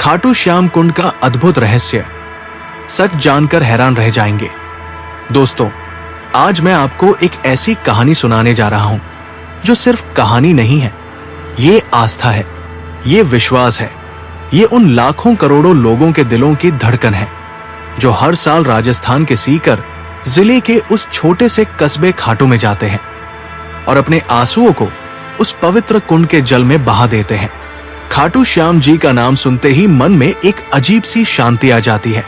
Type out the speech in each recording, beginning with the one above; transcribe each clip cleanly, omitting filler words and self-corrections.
खाटू श्याम कुंड का अद्भुत रहस्य, सच जानकर हैरान रह जाएंगे। दोस्तों, आज मैं आपको एक ऐसी कहानी सुनाने जा रहा हूं जो सिर्फ कहानी नहीं है, ये आस्था है, ये विश्वास है, ये उन लाखों करोड़ों लोगों के दिलों की धड़कन है जो हर साल राजस्थान के सीकर जिले के उस छोटे से कस्बे खाटू में जाते हैं और अपने आंसुओं को उस पवित्र कुंड के जल में बहा देते हैं। खाटू श्याम जी का नाम सुनते ही मन में एक अजीब सी शांति आ जाती है,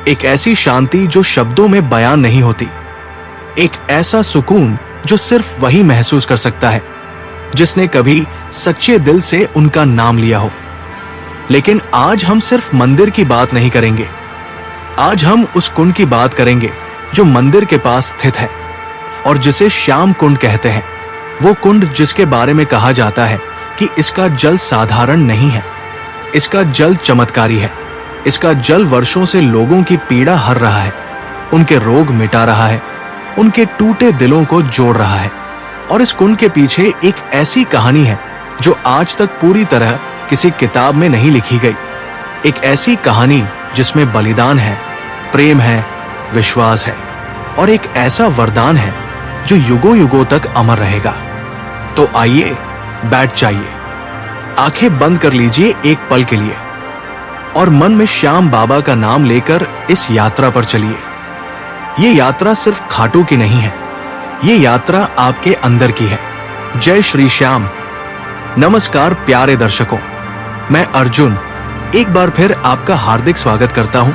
एक ऐसी शांति जो शब्दों में बयान नहीं होती, एक ऐसा सुकून जो सिर्फ वही महसूस कर सकता है जिसने कभी सच्चे दिल से उनका नाम लिया हो। लेकिन आज हम सिर्फ मंदिर की बात नहीं करेंगे, आज हम उस कुंड की बात करेंगे जो मंदिर के पास स्थित है और जिसे श्याम कुंड कहते हैं। वो कुंड जिसके बारे में कहा जाता है कि इसका जल साधारण नहीं है, इसका जल चमत्कारी है, इसका जल वर्षों से लोगों की पीड़ा हर रहा है, उनके रोग मिटा रहा है, उनके टूटे दिलों को जोड़ रहा है। और इस कुंड के पीछे एक ऐसी कहानी है जो आज तक पूरी तरह किसी किताब में नहीं लिखी गई, एक ऐसी कहानी जिसमें बलिदान है, प्रेम है, विश्वास है और एक ऐसा वरदान है जो युगों युगों तक अमर रहेगा। तो आइए, बैठ जाइए, आंखें बंद कर लीजिए एक पल के लिए और मन में श्याम बाबा का नाम लेकर इस यात्रा पर चलिए। ये यात्रा सिर्फ खाटू की नहीं है, ये यात्रा आपके अंदर की है। जय श्री श्याम। नमस्कार प्यारे दर्शकों, मैं अर्जुन एक बार फिर आपका हार्दिक स्वागत करता हूं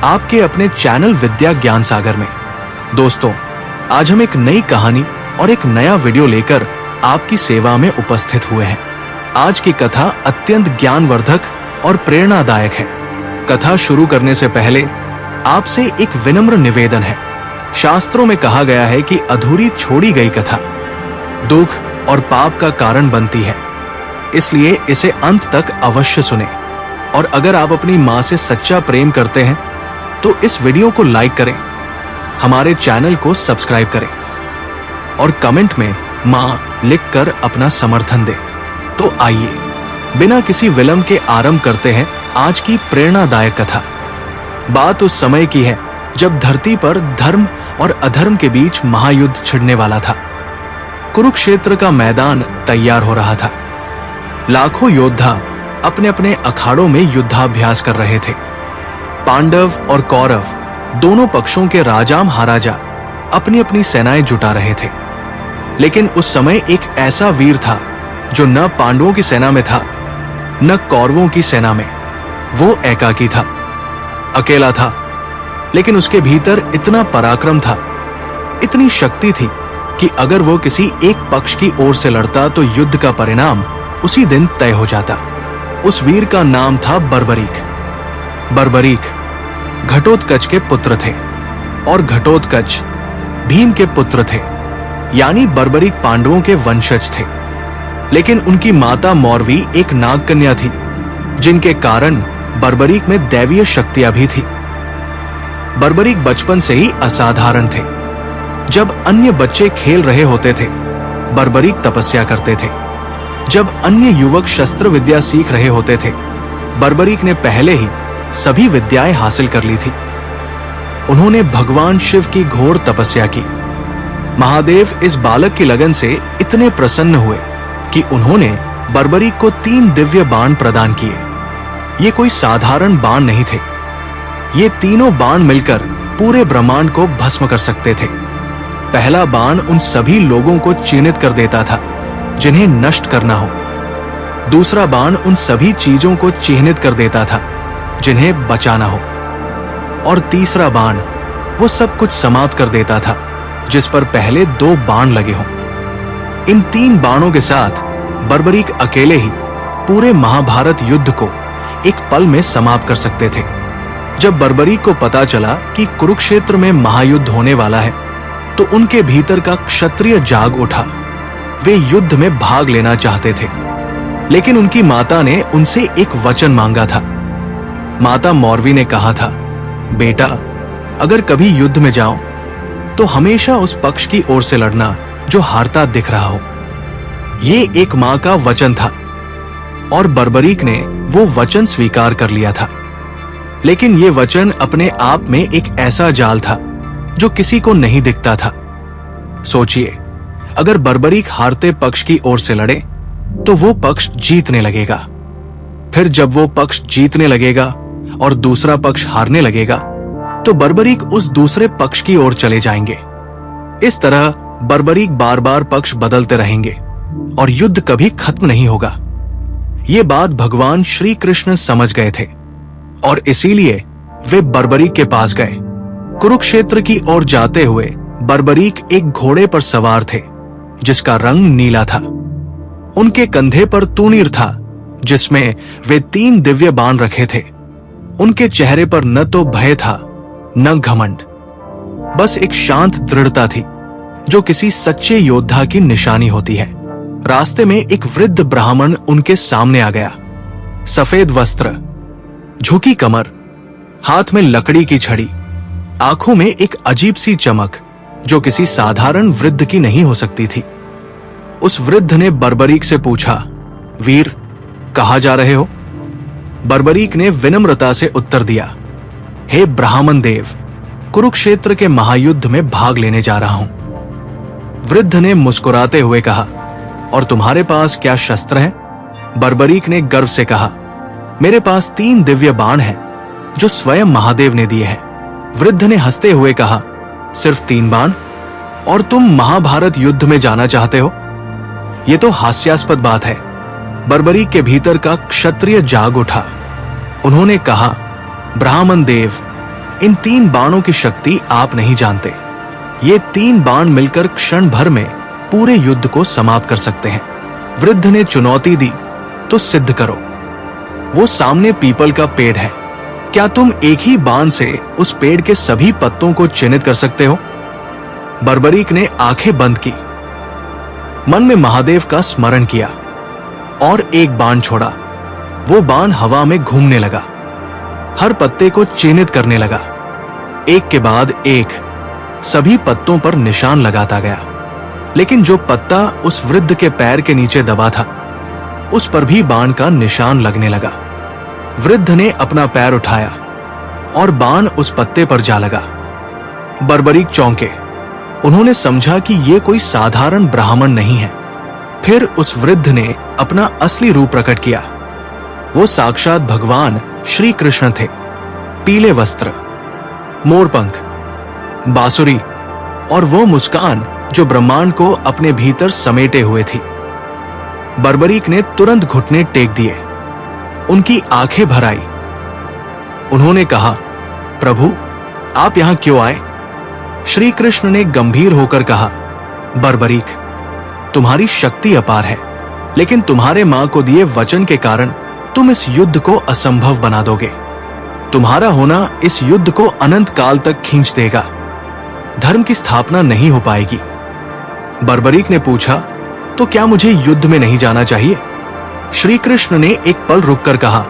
आपके अपने चैनल विद्या ज्ञान सागर में। दोस्तों, आज हम एक नई कहानी और एक नया वीडियो लेकर आपकी सेवा में उपस्थित हुए हैं। आज की कथा अत्यंत ज्ञानवर्धक और प्रेरणादायक है। कथा शुरू करने से पहले आपसे एक विनम्र निवेदन है। शास्त्रों में कहा गया है कि अधूरी छोड़ी गई कथा दुख और पाप का कारण बनती है, इसलिए इसे अंत तक अवश्य सुने। और अगर आप अपनी माँ से सच्चा प्रेम करते हैं तो इस वीडियो को लाइक करें, हमारे चैनल को सब्सक्राइब करें और कमेंट में माँ लिखकर अपना समर्थन दें। तो आइए, बिना किसी विलंब के आरंभ करते हैं आज की प्रेरणादायक कथा। बात उस समय की है जब धरती पर धर्म और अधर्म के बीच महायुद्ध छिड़ने वाला था। कुरुक्षेत्र का मैदान तैयार हो रहा था। लाखों योद्धा अपने अपने अखाड़ों में युद्धाभ्यास कर रहे थे। पांडव और कौरव दोनों पक्षों के राजा महाराजा अपनी अपनी सेनाएं जुटा रहे थे। लेकिन उस समय एक ऐसा वीर था जो न पांडवों की सेना में था न कौरवों की सेना में। वो एकाकी था, अकेला था, लेकिन उसके भीतर इतना पराक्रम था, इतनी शक्ति थी कि अगर वो किसी एक पक्ष की ओर से लड़ता तो युद्ध का परिणाम उसी दिन तय हो जाता। उस वीर का नाम था बर्बरीक। बर्बरीक घटोत्कच के पुत्र थे और घटोत्कच भीम के पुत्र थे, यानी बर्बरीक पांडवों के वंशज थे। लेकिन उनकी माता मौरवी एक नागकन्या थी, जिनके कारण बर्बरीक में दैवीय शक्तियां भी थी। बर्बरीक बचपन से ही असाधारण थे। जब अन्य बच्चे खेल रहे होते थे, बर्बरीक तपस्या करते थे। जब अन्य युवक शस्त्र विद्या सीख रहे होते थे, बर्बरीक ने पहले ही सभी विद्याएं हासिल कर ली थी। उन्होंने भगवान शिव की घोर तपस्या की। महादेव इस बालक की लगन से इतने प्रसन्न हुए कि उन्होंने बर्बरीक को 3 दिव्य बाण प्रदान किए। ये कोई साधारण बाण नहीं थे, ये तीनों बाण मिलकर पूरे ब्रह्मांड को भस्म कर सकते थे। पहला बाण उन सभी लोगों को चिन्हित कर देता था जिन्हें नष्ट करना हो। दूसरा बाण उन सभी चीजों को चिन्हित कर देता था जिन्हें बचाना हो। और तीसरा बाण वो सब कुछ समाप्त कर देता था जिस पर पहले 2 बाण लगे हों। इन 3 बाणों के साथ बर्बरीक अकेले ही पूरे महाभारत युद्ध को एक पल में समाप्त कर सकते थे। जब बर्बरीक को पता चला कि कुरुक्षेत्र में महायुद्ध होने वाला है तो उनके भीतर का क्षत्रिय जाग उठा। वे युद्ध में भाग लेना चाहते थे, लेकिन उनकी माता ने उनसे एक वचन मांगा था। माता मौरवी ने कहा था, बेटा, अगर कभी युद्ध में जाओ तो हमेशा उस पक्ष की ओर से लड़ना जो हारता दिख रहा हो। ये एक मां का वचन था और बर्बरीक ने वो वचन स्वीकार कर लिया था। लेकिन ये वचन अपने आप में एक ऐसा जाल था जो किसी को नहीं दिखता था। सोचिए, अगर बर्बरीक हारते पक्ष की ओर से लड़े तो वो पक्ष जीतने लगेगा। फिर जब वो पक्ष जीतने लगेगा और दूसरा पक्ष हारने लगेगा तो बर्बरीक उस दूसरे पक्ष की ओर चले जाएंगे। इस तरह बर्बरीक बार बार पक्ष बदलते रहेंगे और युद्ध कभी खत्म नहीं होगा। ये बात भगवान श्री कृष्ण समझ गए थे और इसीलिए वे बर्बरीक के पास गए। कुरुक्षेत्र की ओर जाते हुए बर्बरीक एक घोड़े पर सवार थे जिसका रंग नीला था। उनके कंधे पर तूणीर था जिसमें वे 3 दिव्य बाण रखे थे। उनके चेहरे पर न तो भय था न घमंड, बस एक शांत दृढ़ता थी जो किसी सच्चे योद्धा की निशानी होती है। रास्ते में एक वृद्ध ब्राह्मण उनके सामने आ गया। सफेद वस्त्र, झुकी कमर, हाथ में लकड़ी की छड़ी, आंखों में एक अजीब सी चमक जो किसी साधारण वृद्ध की नहीं हो सकती थी। उस वृद्ध ने बर्बरीक से पूछा, वीर, कहाँ जा रहे हो? बर्बरीक ने विनम्रता से उत्तर दिया, हे ब्राह्मण देव, कुरुक्षेत्र के महायुद्ध में भाग लेने जा रहा हूं। वृद्ध ने मुस्कुराते हुए कहा, और तुम्हारे पास क्या शस्त्र हैं? बर्बरीक ने गर्व से कहा, मेरे पास 3 दिव्य बाण हैं जो स्वयं महादेव ने दिए हैं। वृद्ध ने हंसते हुए कहा, सिर्फ 3 बाण? और तुम महाभारत युद्ध में जाना चाहते हो? यह तो हास्यास्पद बात है। बर्बरीक के भीतर का क्षत्रिय जाग उठा। उन्होंने कहा, ब्राह्मण देव, इन 3 बाणों की शक्ति आप नहीं जानते। ये 3 बाण मिलकर क्षण भर में पूरे युद्ध को समाप्त कर सकते हैं। वृद्ध ने चुनौती दी, तो सिद्ध करो। वो सामने पीपल का पेड़ है, क्या तुम एक ही बाण से उस पेड़ के सभी पत्तों को चिन्हित कर सकते हो? बर्बरीक ने आंखें बंद की, मन में महादेव का स्मरण किया और एक बाण छोड़ा। वो बाण हवा में घूमने लगा, हर पत्ते को चिन्हित करने लगा। एक के बाद एक सभी पत्तों पर निशान लगाता गया, लेकिन जो पत्ता उस वृद्ध के पैर के नीचे दबा था उस पर भी बाण का निशान लगने लगा। वृद्ध ने अपना पैर उठाया और बाण उस पत्ते पर जा लगा। बर्बरीक चौंके। उन्होंने समझा कि यह कोई साधारण ब्राह्मण नहीं है। फिर उस वृद्ध ने अपना असली रूप प्रकट किया। वो साक्षात भगवान श्री कृष्ण थे। पीले वस्त्र, मोरपंख, बांसुरी और वो मुस्कान जो ब्रह्मांड को अपने भीतर समेटे हुए थी। बर्बरीक ने तुरंत घुटने टेक दिए, उनकी आंखें भर आई। उन्होंने कहा, प्रभु, आप यहां क्यों आए? श्री कृष्ण ने गंभीर होकर कहा, बर्बरीक, तुम्हारी शक्ति अपार है, लेकिन तुम्हारे मां को दिए वचन के कारण तुम इस युद्ध को असंभव बना दोगे। तुम्हारा होना इस युद्ध को अनंत काल तक खींच देगा। धर्म की स्थापना नहीं हो पाएगी। बर्बरीक ने पूछा, तो क्या मुझे युद्ध में नहीं जाना चाहिए? श्री कृष्ण ने एक पल रुककर कहा,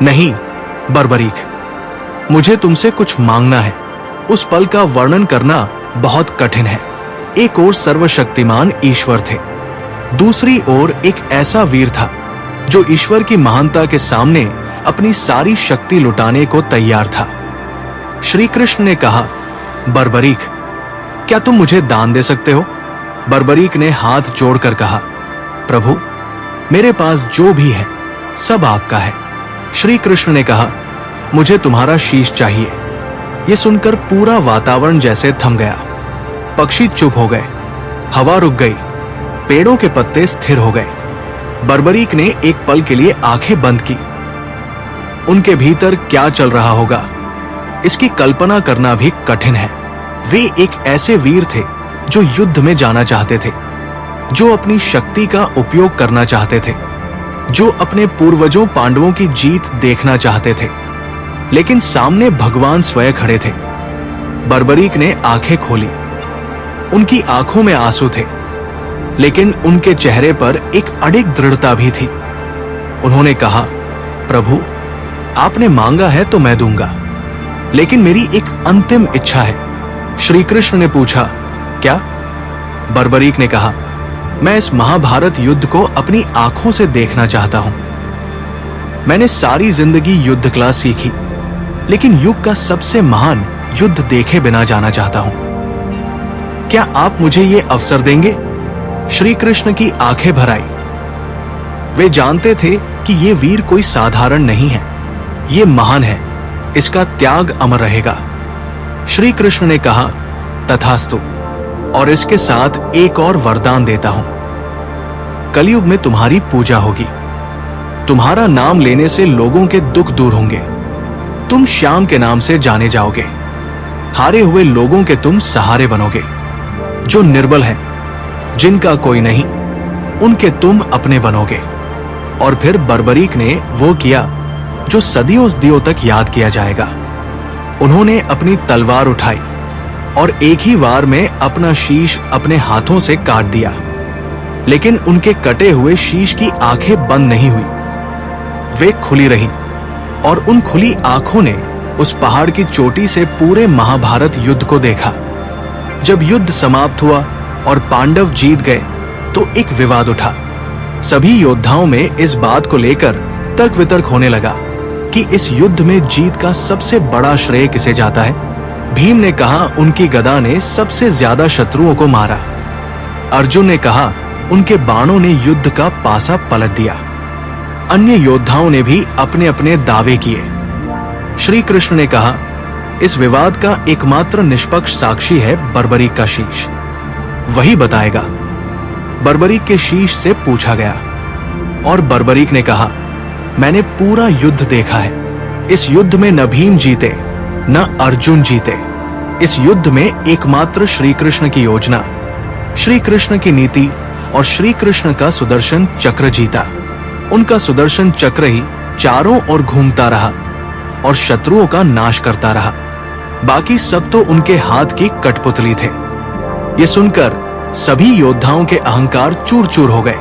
नहीं बर्बरीक, मुझे तुमसे कुछ मांगना है। उस पल का वर्णन करना बहुत कठिन है। एक ओर सर्वशक्तिमान ईश्वर थे, दूसरी ओर एक ऐसा वीर था जो ईश्वर की महानता के सामने अपनी सारी शक्ति लुटाने को तैयार था। श्री कृष्ण ने कहा, बर्बरीक, क्या तुम मुझे दान दे सकते हो? बर्बरीक ने हाथ जोड़कर कहा, प्रभु, मेरे पास जो भी है सब आपका है। श्री कृष्ण ने कहा, मुझे तुम्हारा शीश चाहिए। यह सुनकर पूरा वातावरण जैसे थम गया। पक्षी चुप हो गए, हवा रुक गई, पेड़ों के पत्ते स्थिर हो गए। बर्बरीक ने एक पल के लिए आंखें बंद की। उनके भीतर क्या चल रहा होगा इसकी कल्पना करना भी कठिन है। वे एक ऐसे वीर थे जो युद्ध में जाना चाहते थे, जो अपनी शक्ति का उपयोग करना चाहते थे, जो अपने पूर्वजों पांडवों की जीत देखना चाहते थे, लेकिन सामने भगवान स्वयं खड़े थे। बर्बरीक ने आंखें खोली। उनकी आंखों में आंसू थे, लेकिन उनके चेहरे पर एक अडिग दृढ़ता भी थी। उन्होंने कहा, प्रभु, आपने मांगा है तो मैं दूंगा, लेकिन मेरी एक अंतिम इच्छा है। श्री कृष्ण ने पूछा, क्या? बर्बरीक ने कहा, मैं इस महाभारत युद्ध को अपनी आंखों से देखना चाहता हूं। मैंने सारी जिंदगी युद्ध कला सीखी, लेकिन युग का सबसे महान युद्ध देखे बिना जाना चाहता हूं। क्या आप मुझे ये अवसर देंगे? श्री कृष्ण की आंखें भर आई। वे जानते थे कि ये वीर कोई साधारण नहीं है, ये महान है, इसका त्याग अमर रहेगा। श्री कृष्ण ने कहा, तथास्तु, और इसके साथ एक और वरदान देता हूं। कलयुग में तुम्हारी पूजा होगी, तुम्हारा नाम लेने से लोगों के दुख दूर होंगे, तुम श्याम के नाम से जाने जाओगे, हारे हुए लोगों के तुम सहारे बनोगे, जो निर्बल हैं, जिनका कोई नहीं, उनके तुम अपने बनोगे। और फिर बर्बरीक ने वो किया जो सदियों सदियों तक याद किया जाएगा। उन्होंने अपनी तलवार उठाई और एक ही वार में अपना शीश अपने हाथों से काट दिया, लेकिन उनके कटे हुए शीश की आंखें बंद नहीं हुई, वे खुली रहीं, और उन खुली आंखों ने उस पहाड़ की चोटी से पूरे महाभारत युद्ध को देखा। जब युद्ध समाप्त हुआ और पांडव जीत गए तो एक विवाद उठा। सभी योद्धाओं में इस बात को लेकर तर्क वितर्क होने लगा कि इस युद्ध में जीत का सबसे बड़ा श्रेय किसे जाता है। भीम ने कहा उनकी गदा ने सबसे ज्यादा शत्रुओं को मारा। अर्जुन ने कहा उनके बाणों ने युद्ध का पासा पलट दिया। अन्य योद्धाओं ने भी अपने अपने दावे किए। श्री कृष्ण ने कहा, इस विवाद का एकमात्र निष्पक्ष साक्षी है बर्बरीक का शीश, वही बताएगा। बर्बरीक के शीश से पूछा गया और बर्बरीक ने कहा, मैंने पूरा युद्ध देखा है। इस युद्ध में न भीम जीते न अर्जुन जीते। इस युद्ध में एकमात्र श्री कृष्ण की योजना, श्री कृष्ण की नीति और श्री कृष्ण का सुदर्शन चक्र जीता। उनका सुदर्शन चक्र ही चारों ओर घूमता रहा और शत्रुओं का नाश करता रहा। बाकी सब तो उनके हाथ की कठपुतली थे। ये सुनकर सभी योद्धाओं के अहंकार चूर चूर हो गए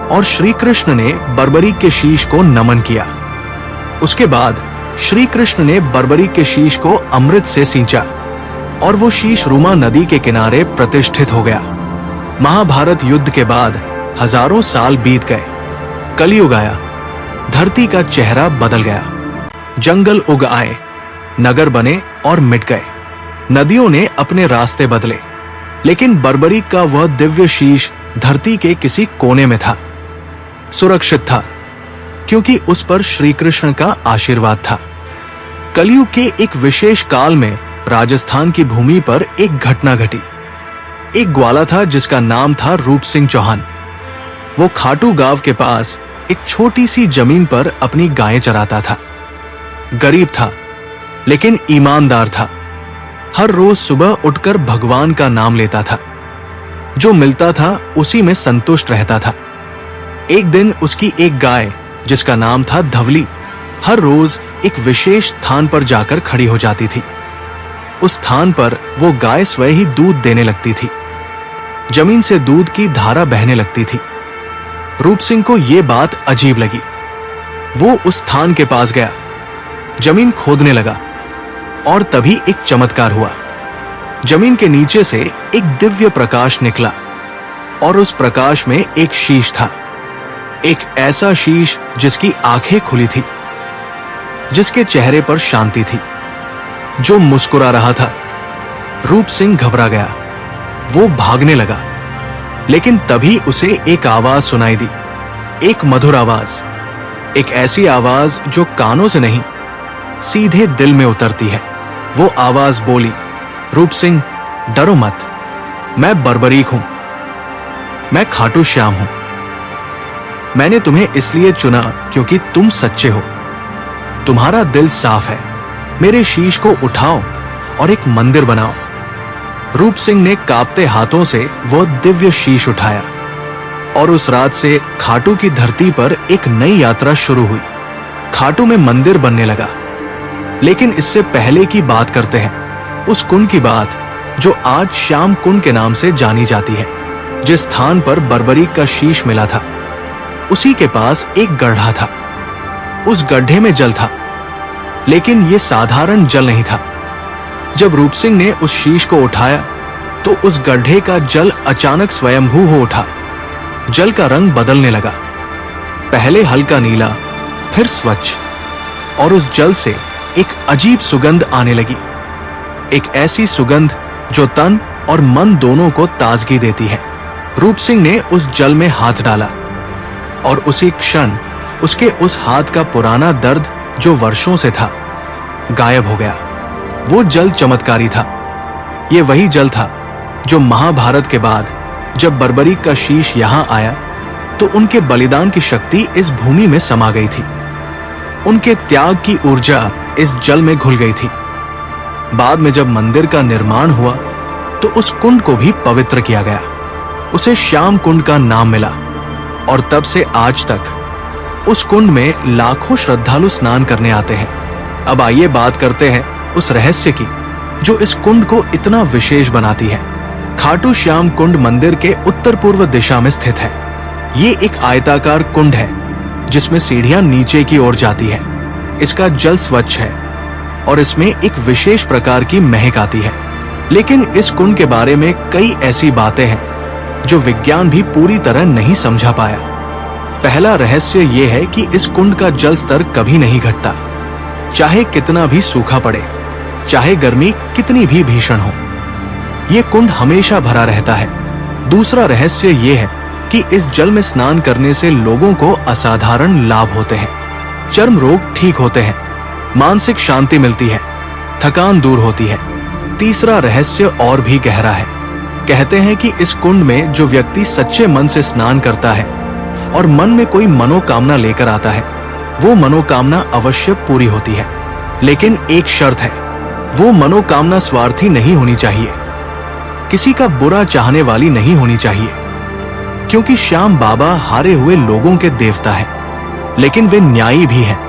और श्री कृष्ण ने बर्बरीक के शीश को नमन किया। उसके बाद श्री कृष्ण ने बर्बरीक के शीश को अमृत से सींचा और वो शीश रुमा नदी के किनारे प्रतिष्ठित हो गया। महाभारत युद्ध के बाद हजारों साल बीत गए। कलयुग आया, धरती का चेहरा बदल गया। जंगल उग आए, नगर बने और मिट गए। नदियों ने अपने रास्ते बदले, लेकिन बर्बरीक का वह दिव्य शीश धरती के किसी कोने में था, सुरक्षित था, क्योंकि उस पर श्री कृष्ण का आशीर्वाद था। कलयुग के एक विशेष काल में राजस्थान की भूमि पर एक घटना घटी। एक ग्वाला था जिसका नाम था रूप सिंह चौहान। वो खाटू गांव के पास एक छोटी सी जमीन पर अपनी गायें चराता था। गरीब था, लेकिन ईमानदार था। हर रोज सुबह उठकर भगवान का नाम लेता था। जो मिलता था उसी में संतुष्ट रहता था। एक दिन उसकी एक गाय जिसका नाम था धवली हर रोज एक विशेष स्थान पर जाकर खड़ी हो जाती थी। उस स्थान पर वो गाय स्वयं ही दूध देने लगती थी। जमीन से दूध की धारा बहने लगती थी। रूप सिंह को यह बात अजीब लगी। वो उस स्थान के पास गया, जमीन खोदने लगा और तभी एक चमत्कार हुआ। जमीन के नीचे से एक दिव्य प्रकाश निकला और उस प्रकाश में एक शीश था। एक ऐसा शीश जिसकी आंखें खुली थी, जिसके चेहरे पर शांति थी, जो मुस्कुरा रहा था। रूप सिंह घबरा गया। वो भागने लगा, लेकिन तभी उसे एक आवाज सुनाई दी, एक मधुर आवाज, एक ऐसी आवाज जो कानों से नहीं सीधे दिल में उतरती है। वो आवाज बोली, रूप सिंह डरो मत, मैं बर्बरीक हूं, मैं खाटू श्याम हूं। मैंने तुम्हें इसलिए चुना क्योंकि तुम सच्चे हो, तुम्हारा दिल साफ है। मेरे शीश को उठाओ और एक मंदिर बनाओ। रूप सिंह ने कांपते हाथों से वह दिव्य शीश उठाया और उस रात से खाटू की धरती पर एक नई यात्रा शुरू हुई। खाटू में मंदिर बनने लगा। लेकिन इससे पहले की बात करते हैं उस कुंड की बात जो आज श्याम कुंड के नाम से जानी जाती है। जिस स्थान पर बर्बरीक का शीश मिला था, उसी के पास एक गड्ढा था। उस गड्ढे में जल था, लेकिन यह साधारण जल नहीं था। जब रूप सिंह ने उस शीश को उठाया तो उस गड्ढे का जल अचानक स्वयंभू हो उठा। जल का रंग बदलने लगा, पहले हल्का नीला, फिर स्वच्छ, और उस जल से एक अजीब सुगंध आने लगी। एक ऐसी सुगंध जो तन और मन दोनों को ताजगी देती है। रूप सिंह ने उस जल में हाथ डाला और उसी क्षण उसके उस हाथ का पुराना दर्द जो वर्षों से था गायब हो गया। वो जल चमत्कारी था। ये वही जल था जो महाभारत के बाद जब बर्बरीक का शीश यहां आया तो उनके बलिदान की शक्ति इस भूमि में समा गई थी। उनके त्याग की ऊर्जा इस जल में घुल गई थी। बाद में जब मंदिर का निर्माण हुआ तो उस कुंड को भी पवित्र किया गया। उसे श्याम कुंड का नाम मिला और तब से आज तक उस कुंड में लाखों श्रद्धालु स्नान करने आते हैं। अब आइए बात करते हैं उस रहस्य की जो इस कुंड को इतना विशेष बनाती है। खाटू श्याम कुंड मंदिर के उत्तर पूर्व दिशा में स्थित है। ये एक आयताकार कुंड है जिसमें सीढ़ियां नीचे की ओर जाती है। इसका जल स्वच्छ है और इसमें एक विशेष प्रकार की महक आती है। लेकिन इस कुंड के बारे में कई ऐसी बातें हैं जो विज्ञान भी पूरी तरह नहीं समझा पाया। पहला रहस्य यह है कि इस कुंड का जल स्तर कभी नहीं घटता, चाहे कितना भी सूखा पड़े, चाहे गर्मी कितनी भी भीषण हो। यह कुंड हमेशा भरा रहता है। दूसरा रहस्य यह है कि इस जल में स्नान करने से लोगों को असाधारण लाभ होते हैं। चर्म रोग ठीक होते हैं, मानसिक शांति मिलती है, थकान दूर होती है। तीसरा रहस्य और भी गहरा है। कहते हैं कि इस कुंड में जो व्यक्ति सच्चे मन से स्नान करता है और मन में कोई मनोकामना लेकर आता है, वो मनोकामना अवश्य पूरी होती है। लेकिन एक शर्त है, वो मनोकामना स्वार्थी नहीं होनी चाहिए, किसी का बुरा चाहने वाली नहीं होनी चाहिए। क्योंकि श्याम बाबा हारे हुए लोगों के देवता है, लेकिन वे न्यायी भी हैं।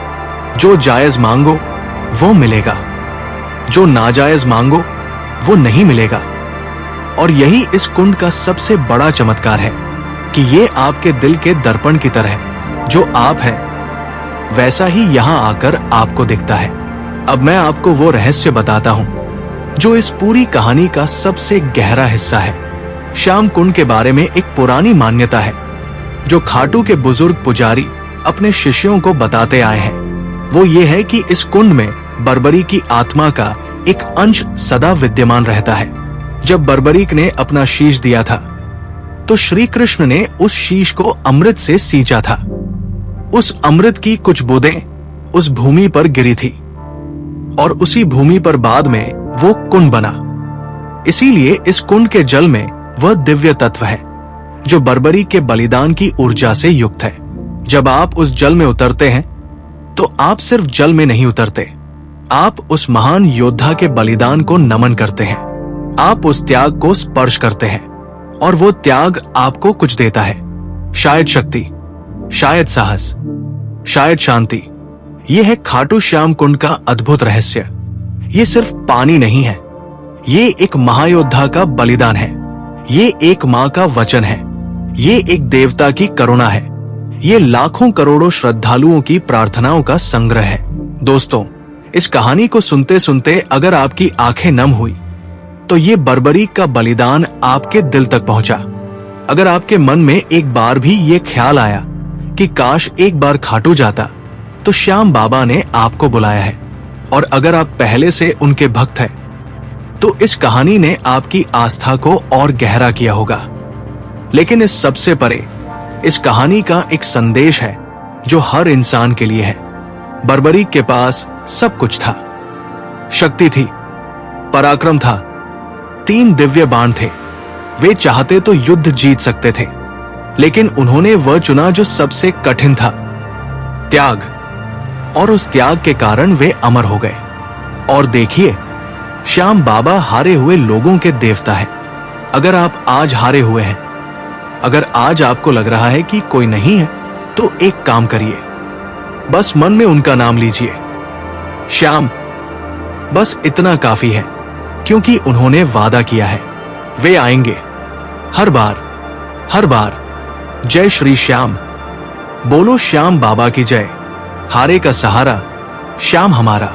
जो जायज मांगो वो मिलेगा, जो नाजायज मांगो वो नहीं मिलेगा। और यही इस कुंड का सबसे बड़ा चमत्कार है कि ये आपके दिल के दर्पण की तरह है। जो आप हैं वैसा ही यहां आकर आपको दिखता है। अब मैं आपको वो रहस्य बताता हूं जो इस पूरी कहानी का सबसे गहरा हिस्सा है। श्याम कुंड के बारे में एक पुरानी मान्यता है जो खाटू के बुजुर्ग पुजारी अपने शिष्यों को बताते आए हैं। वो ये है कि इस कुंड में बर्बरी की आत्मा का एक अंश सदा विद्यमान रहता है। जब बर्बरीक ने अपना शीश दिया था तो श्री कृष्ण ने उस शीश को अमृत से सींचा था। उस अमृत की कुछ बूंदें उस भूमि पर गिरी थी और उसी भूमि पर बाद में वो कुंड बना। इसीलिए इस कुंड के जल में वह दिव्य तत्व है जो बर्बरी के बलिदान की ऊर्जा से युक्त है। जब आप उस जल में उतरते हैं तो आप सिर्फ जल में नहीं उतरते, आप उस महान योद्धा के बलिदान को नमन करते हैं। आप उस त्याग को स्पर्श करते हैं और वो त्याग आपको कुछ देता है, शायद शक्ति, शायद साहस, शायद शांति। ये है खाटू श्याम कुंड का अद्भुत रहस्य। ये सिर्फ पानी नहीं है, ये एक महायोद्धा का बलिदान है, ये एक माँ का वचन है, ये एक देवता की करुणा है, ये लाखों करोड़ों श्रद्धालुओं की प्रार्थनाओं का संग्रह है। दोस्तों, इस कहानी को सुनते सुनते अगर आपकी आंखें नम हुई तो ये बर्बरीक का बलिदान आपके दिल तक पहुंचा। अगर आपके मन में एक बार भी ये ख्याल आया कि काश एक बार खाटू जाता, तो श्याम बाबा ने आपको बुलाया है। और अगर आप पहले से उनके भक्त हैं तो इस कहानी ने आपकी आस्था को और गहरा किया होगा। लेकिन इस सबसे परे इस कहानी का एक संदेश है जो हर इंसान के लिए है। बर्बरीक के पास सब कुछ था, शक्ति थी, पराक्रम था, 3 दिव्य बाण थे। वे चाहते तो युद्ध जीत सकते थे, लेकिन उन्होंने वह चुना जो सबसे कठिन था, त्याग। और उस त्याग के कारण वे अमर हो गए। और देखिए, श्याम बाबा हारे हुए लोगों के देवता है। अगर आप आज हारे हुए हैं, अगर आज आपको लग रहा है कि कोई नहीं है, तो एक काम करिए, बस मन में उनका नाम लीजिए, श्याम। बस इतना काफी है, क्योंकि उन्होंने वादा किया है, वे आएंगे हर बार। जय श्री श्याम। बोलो श्याम बाबा की जय। हारे का सहारा, श्याम हमारा।